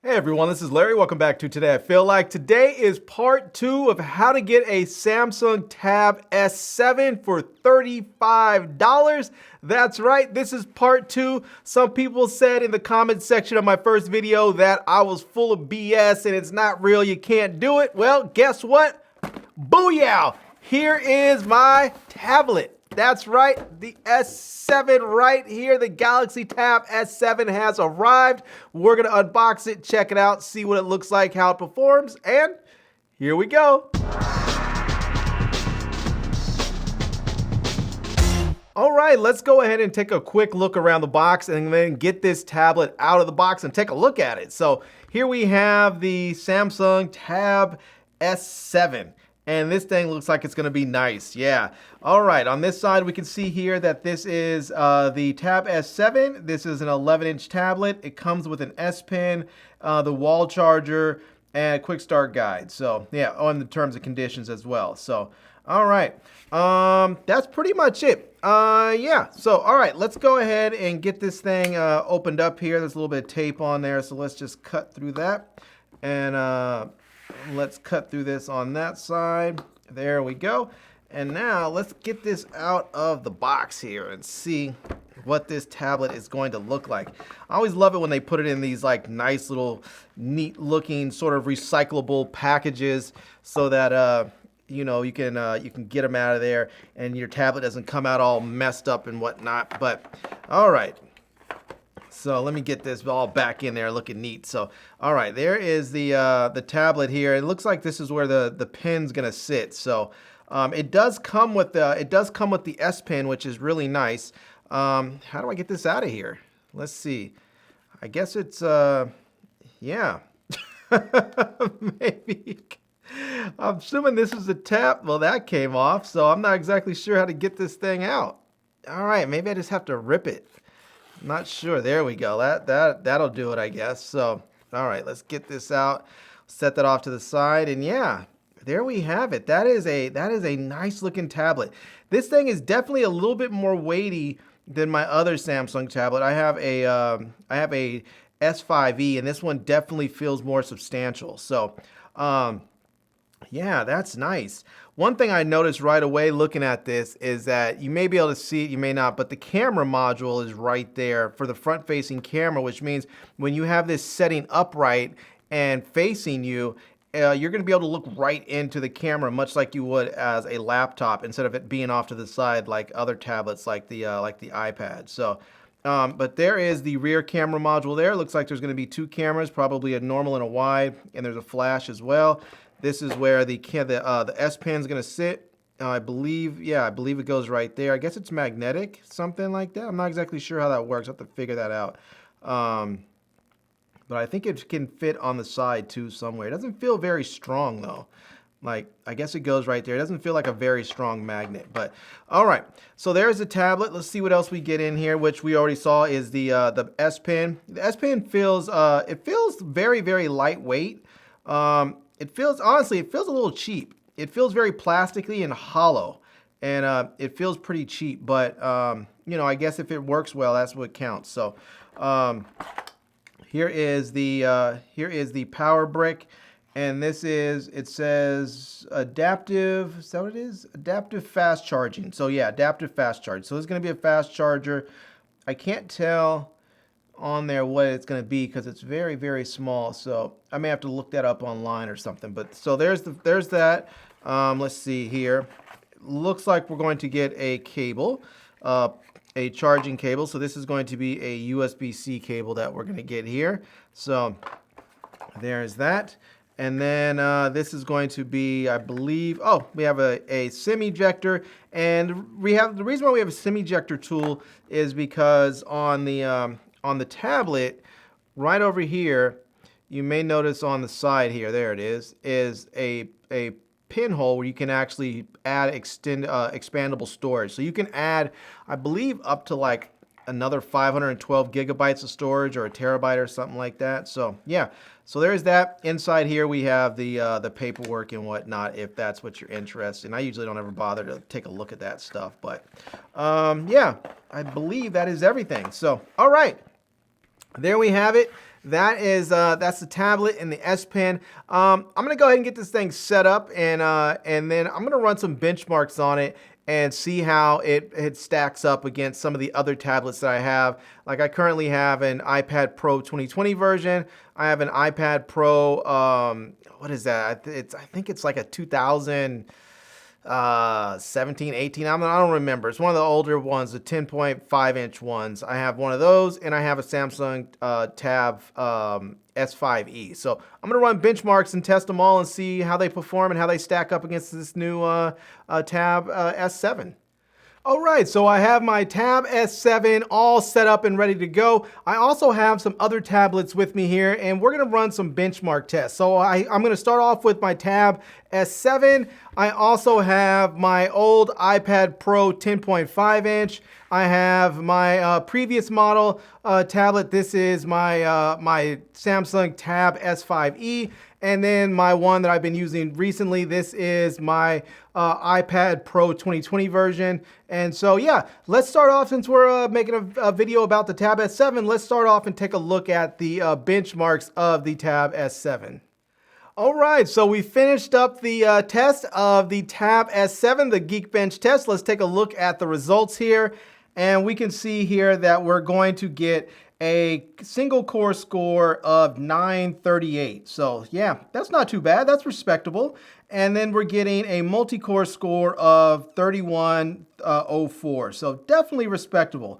Hey everyone, this is Larry. Welcome back to Today I Feel Like. Today is part 2 of how to get a Samsung Tab S7 for $35. That's right, this is part 2. Some people said in the comment section of my first video that I was full of BS and it's not real, you can't do it. Well, guess what? Booyah! Here is my tablet. That's right, the S7 right here, the Galaxy Tab S7 has arrived. We're gonna unbox it, check it out, see what it looks like, how it performs, and here we go. All right, let's go ahead and take a quick look around the box and then get this tablet out of the box and take a look at it. So here we have the Samsung Tab S7. And this thing looks like it's gonna be nice, yeah. All right, on this side we can see here that this is the Tab S7. This is an 11-inch tablet. It comes with an S Pen, the wall charger, and a quick start guide. So yeah, on the terms and conditions as well. So, all right, that's pretty much it. Yeah, so all right, let's go ahead and get this thing opened up here. There's a little bit of tape on there, so let's just cut through that. And let's cut through this on that side. There we go. And now let's get this out of the box here and see what this tablet is going to look like. I always love it when they put it in these like nice little neat looking sort of recyclable packages so that you know, you can get them out of there and your tablet doesn't come out all messed up and whatnot. But all right. So let me get this all back in there looking neat. So, all right, there is the tablet here. It looks like this is where the pen's gonna sit. So it does come with the S Pen, which is really nice. How do I get this out of here? Let's see. I guess it's yeah. Maybe. I'm assuming this is the tab. Well, that came off, so I'm not exactly sure how to get this thing out. All right, maybe I just have to rip it. Not sure. There we go. That'll do it, I guess. So, all right, let's get this out. Set that off to the side, and yeah, there we have it. That is a nice looking tablet. This thing is definitely a little bit more weighty than my other Samsung tablet. I have a S5e, and this one definitely feels more substantial. So, yeah, that's nice. One thing I noticed right away looking at this is that you may be able to see it, you may not, but the camera module is right there for the front-facing camera, which means when you have this setting upright and facing you, you're going to be able to look right into the camera, much like you would as a laptop, instead of it being off to the side like other tablets, like the iPad. So, but there is the rear camera module there. Looks like there's going to be 2 cameras, probably a normal and a wide, and there's a flash as well. This is where the S Pen is going to sit. I believe it goes right there. I guess it's magnetic, something like that. I'm not exactly sure how that works. I have to figure that out. But I think it can fit on the side too somewhere. It doesn't feel very strong though. Like, I guess it goes right there. It doesn't feel like a very strong magnet, but all right. So there's the tablet. Let's see what else we get in here, which we already saw is the S Pen. The S Pen feels very, very lightweight. Honestly, it feels a little cheap. It feels very plasticky and hollow, and it feels pretty cheap. But you know, I guess if it works well, that's what counts. So here is the power brick, and it says adaptive. Is that what it is? Adaptive fast charging. So yeah, adaptive fast charge. So it's going to be a fast charger. I can't tell on there what it's going to be because it's very, very small, so I may have to look that up online or something. But so there's that. Let's see here. Looks like we're going to get a cable, a charging cable. So this is going to be a USB-C cable that we're going to get here. So there's that. And then this is going to be, I believe, oh, we have a SIM ejector, and the reason why we have a SIM ejector tool is because on the tablet, right over here, you may notice on the side here, there it is a pinhole where you can actually add expandable storage. So you can add, I believe, up to like another 512 gigabytes of storage or a terabyte or something like that. So yeah, so there's that. Inside here we have the paperwork and whatnot, if that's what you're interested in. I usually don't ever bother to take a look at that stuff, but yeah, I believe that is everything. So all right, there we have it. that's the tablet and the S Pen. I'm gonna go ahead and get this thing set up, and then I'm gonna run some benchmarks on it and see how it stacks up against some of the other tablets that I have. Like I currently have an iPad Pro 2020 version. I have an iPad Pro, what is that? I think it's like a 2017, 18, I don't remember. It's one of the older ones, the 10.5-inch ones. I have one of those, and I have a Samsung Tab S5e. So I'm gonna run benchmarks and test them all and see how they perform and how they stack up against this new Tab S7. All right, so I have my Tab S7 all set up and ready to go. I also have some other tablets with me here, and we're gonna run some benchmark tests. So I'm gonna start off with my Tab S7. I also have my old iPad Pro 10.5-inch. I have my previous model tablet. This is my my Samsung Tab S5e. And then my one that I've been using recently, this is my iPad Pro 2020 version. And so, yeah, let's start off, since we're making a video about the Tab S7, let's start off and take a look at the benchmarks of the Tab S7. All right, so we finished up the test of the Tab S7, the Geekbench test. Let's take a look at the results here. And we can see here that we're going to get a single core score of 938. So yeah, that's not too bad. That's respectable. And then we're getting a multi-core score of 3104. So definitely respectable.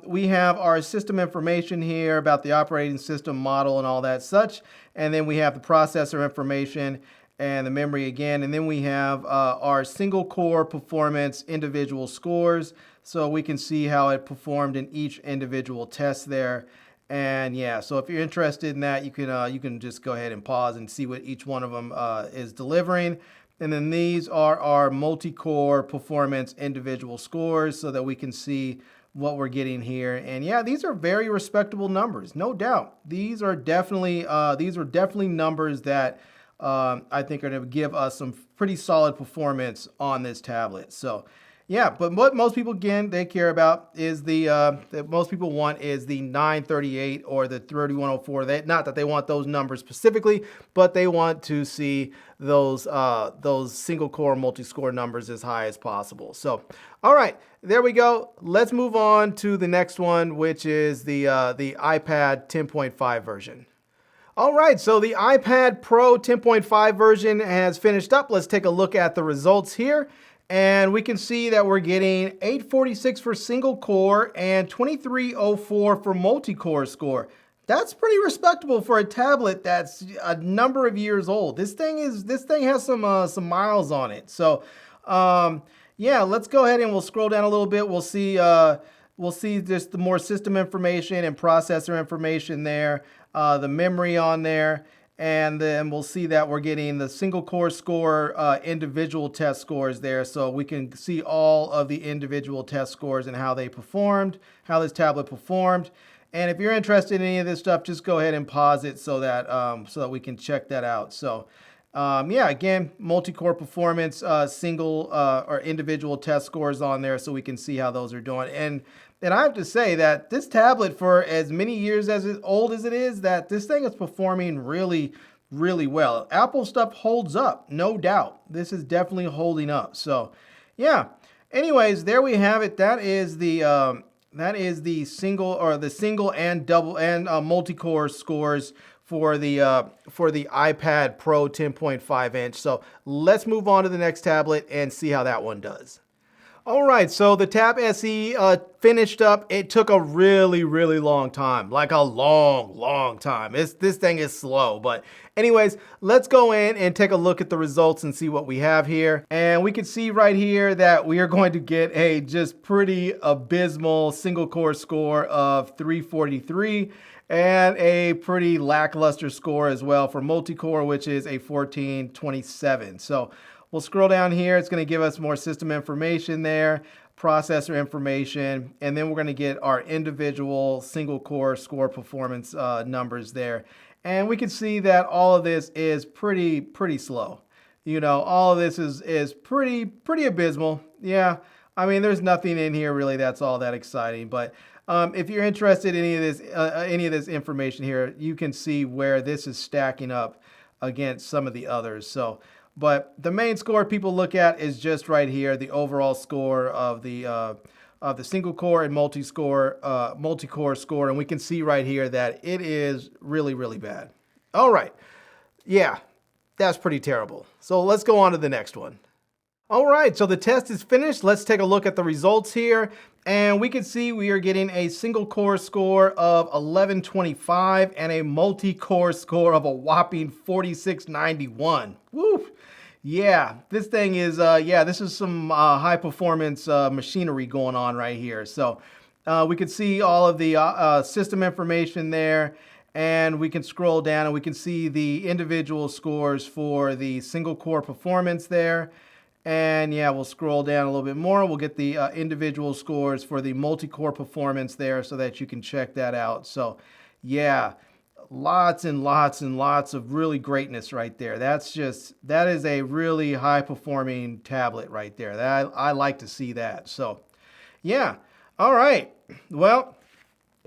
We have our system information here about the operating system model and all that such. And then we have the processor information and the memory again. And then we have our single core performance individual scores. So we can see how it performed in each individual test there. And yeah, so if you're interested in that, you can just go ahead and pause and see what each one of them is delivering. And then these are our multi-core performance individual scores so that we can see what we're getting here. And yeah, these are very respectable numbers, no doubt. These are definitely numbers that I think are going to give us some pretty solid performance on this tablet. So yeah, but what most people, again, they care about is that most people want is the 938 or the 3104. Not that they want those numbers specifically, but they want to see those single core multi-score numbers as high as possible. So, all right, there we go. Let's move on to the next one, which is the iPad 10.5 version. All right, so the iPad Pro 10.5 version has finished up. Let's take a look at the results here. And we can see that we're getting 846 for single core and 2304 for multi-core score. That's pretty respectable for a tablet that's a number of years old. This thing has some miles on it. So yeah, let's go ahead and we'll scroll down a little bit. We'll see just the more system information and processor information there, the memory on there. And then we'll see that we're getting the single core score, individual test scores there. So we can see all of the individual test scores and how they performed, how this tablet performed. And if you're interested in any of this stuff, just go ahead and pause it so that we can check that out. So yeah, again, multi-core performance, single or individual test scores on there so we can see how those are doing. And I have to say that this tablet, for as many years old as it is, that this thing is performing really, really well. Apple stuff holds up, no doubt. This is definitely holding up. So yeah, anyways, there we have it. That is the single and double and multi-core scores for the iPad Pro 10.5-inch. So let's move on to the next tablet and see how that one does. All right, so the Tab SE finished up. It took a really, really long time, like a long, long time. This thing is slow, but anyways, let's go in and take a look at the results and see what we have here. And we can see right here that we are going to get a just pretty abysmal single core score of 343 and a pretty lackluster score as well for multi-core, which is a 1427. So we'll scroll down here. It's going to give us more system information there, processor information, and then we're going to get our individual single core score performance numbers there. And we can see that all of this is pretty slow. You know, all of this is pretty abysmal. Yeah, I mean, there's nothing in here really that's all that exciting, but if you're interested in any of this information here, you can see where this is stacking up against some of the others. So, but the main score people look at is just right here, the overall score of the single core and multi-core score, and we can see right here that it is really, really bad. All right, yeah, that's pretty terrible. So let's go on to the next one. All right, so the test is finished. Let's take a look at the results here. And we can see we are getting a single core score of 1125 and a multi-core score of a whopping 4691. Woo! Yeah, this thing is, this is some high performance machinery going on right here. So we can see all of the system information there, and we can scroll down and we can see the individual scores for the single core performance there. And yeah, we'll scroll down a little bit more. We'll get the individual scores for the multi-core performance there so that you can check that out. So yeah, lots and lots and lots of really greatness right there. That is a really high performing tablet right there. I like to see that. So yeah, all right. Well,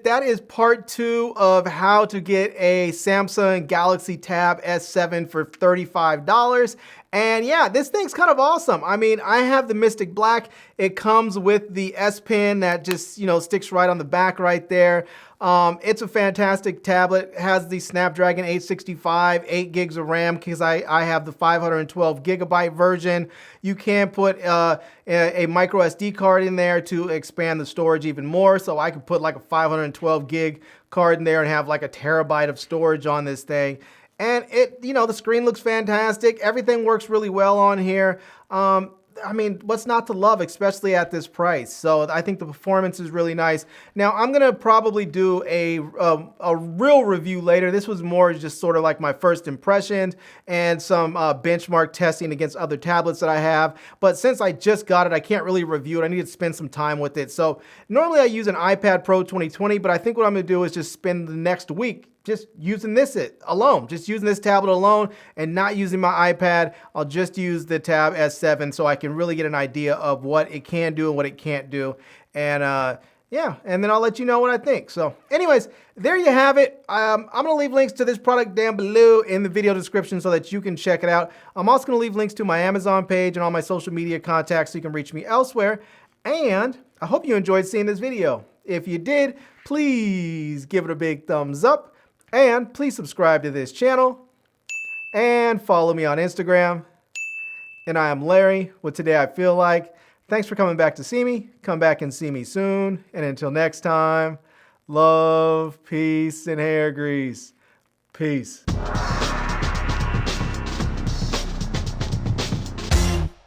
that is part 2 of how to get a Samsung Galaxy Tab S7 for $35. And yeah, this thing's kind of awesome. I mean, I have the Mystic Black. It comes with the S Pen that just, sticks right on the back right there. It's a fantastic tablet. It has the Snapdragon 865, 8 gigs of RAM because I have the 512 gigabyte version. You can put a micro SD card in there to expand the storage even more. So I could put like a 512 gig card in there and have like a terabyte of storage on this thing. And the screen looks fantastic. Everything works really well on here. I mean, what's not to love, especially at this price? So I think the performance is really nice. Now, I'm going to probably do a real review later. This was more just sort of like my first impressions and some benchmark testing against other tablets that I have. But since I just got it, I can't really review it. I need to spend some time with it. So normally I use an iPad Pro 2020, but I think what I'm going to do is just spend the next week just using this alone, just using this tablet alone and not using my iPad. I'll just use the Tab S7 so I can really get an idea of what it can do and what it can't do. And yeah, and then I'll let you know what I think. So anyways, there you have it. I'm going to leave links to this product down below in the video description so that you can check it out. I'm also going to leave links to my Amazon page and all my social media contacts so you can reach me elsewhere. And I hope you enjoyed seeing this video. If you did, please give it a big thumbs up. And please subscribe to this channel and follow me on Instagram. And I am Larry with Today I Feel Like. Thanks for coming back to see me. Come back and see me soon. And until next time, love, peace, and hair grease. Peace.